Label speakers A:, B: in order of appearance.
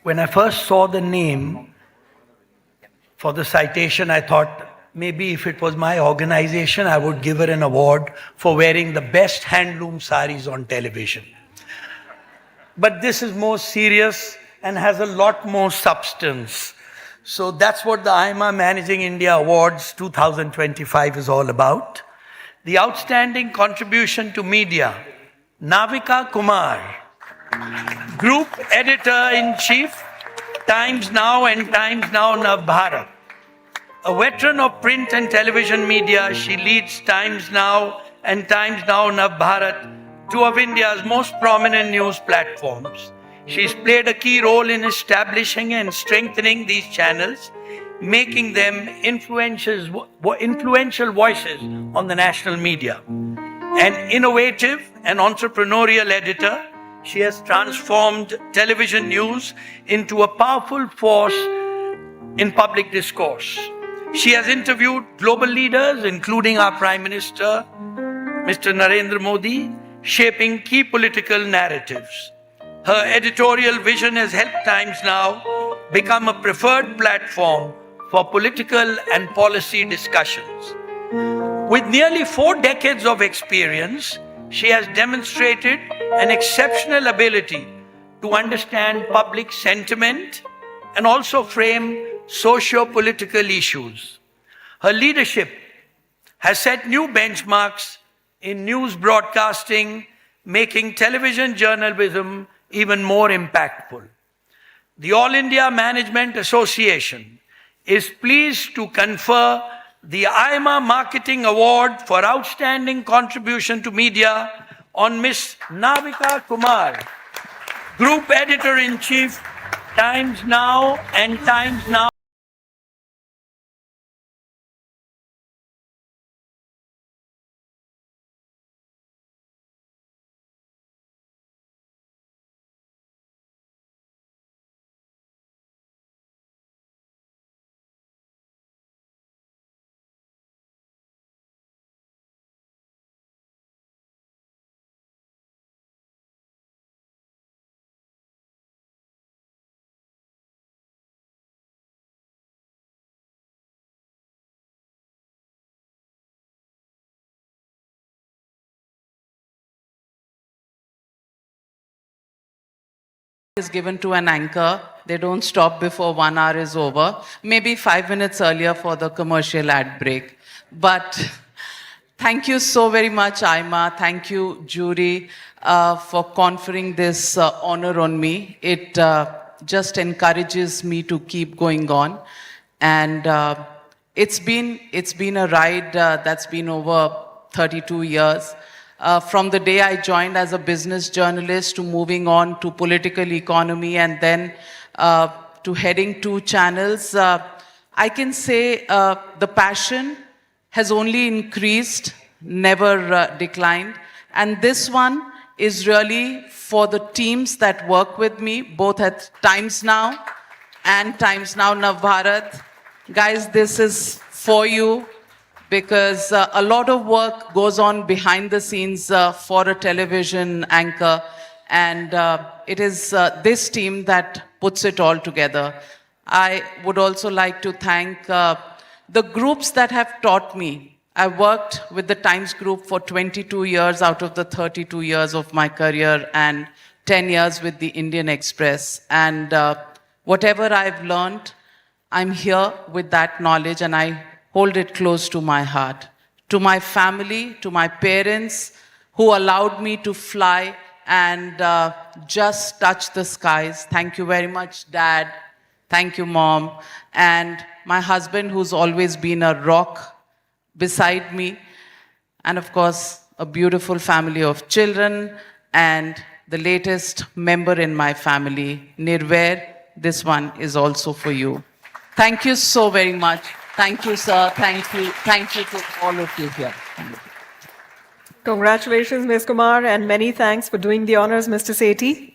A: When I first saw the name for the citation, I thought maybe if it was my organization, I would give her an award for wearing the best handloom saris on television. But this is more serious and has a lot more substance. So that's what the IMA Managing India Awards 2025 is all about. The outstanding contribution to media, Navika Kumar, Group Editor-in-Chief, Times Now and Times Now Navbharat. A veteran of print and television media, she leads Times Now and Times Now Navbharat, two of India's most prominent news platforms. She's played a key role in establishing and strengthening these channels, making them influential voices on the national media. An innovative and entrepreneurial editor, she has transformed television news into a powerful force in public discourse. She has interviewed global leaders, including our Prime Minister, Mr. Narendra Modi, shaping key political narratives. Her editorial vision has helped Times Now become a preferred platform for political and policy discussions. With nearly 4 decades of experience, she has demonstrated an exceptional ability to understand public sentiment and also frame socio-political issues. Her leadership has set new benchmarks in news broadcasting, making television journalism even more impactful. The All India Management Association is pleased to confer the IMA Marketing Award for Outstanding Contribution to Media on Ms. Navika Kumar, Group Editor-in-Chief, Times Now and Times Now.
B: Is given to an anchor. They don't stop before 1 hour is over. Maybe 5 minutes earlier for the commercial ad break. But thank you so very much, IMA. Thank you, jury, for conferring this honor on me. It just encourages me to keep going on. And it's been a ride that's been over 32 years. From the day I joined as a business journalist to moving on to political economy and then to heading 2 channels, I can say the passion has only increased, never declined. And this one is really for the teams that work with me, both at Times Now and Times Now Navbharat. Guys, this is for you, because a lot of work goes on behind the scenes for a television anchor, and it is this team that puts it all together. I would also like to thank the groups that have taught me. I worked with the Times Group for 22 years out of the 32 years of my career, and 10 years with the Indian Express. And whatever I've learned, I'm here with that knowledge, and I hold it close to my heart. To my family, to my parents who allowed me to fly and just touch the skies. Thank you very much, Dad. Thank you, Mom. And my husband, who's always been a rock beside me. And of course, a beautiful family of children and the latest member in my family, Nirvair. This one is also for you. Thank you so very much. Thank you, sir. Thank you. Thank you to all of you here.
C: Congratulations, Ms. Kumar, and many thanks for doing the honors, Mr. Sethi.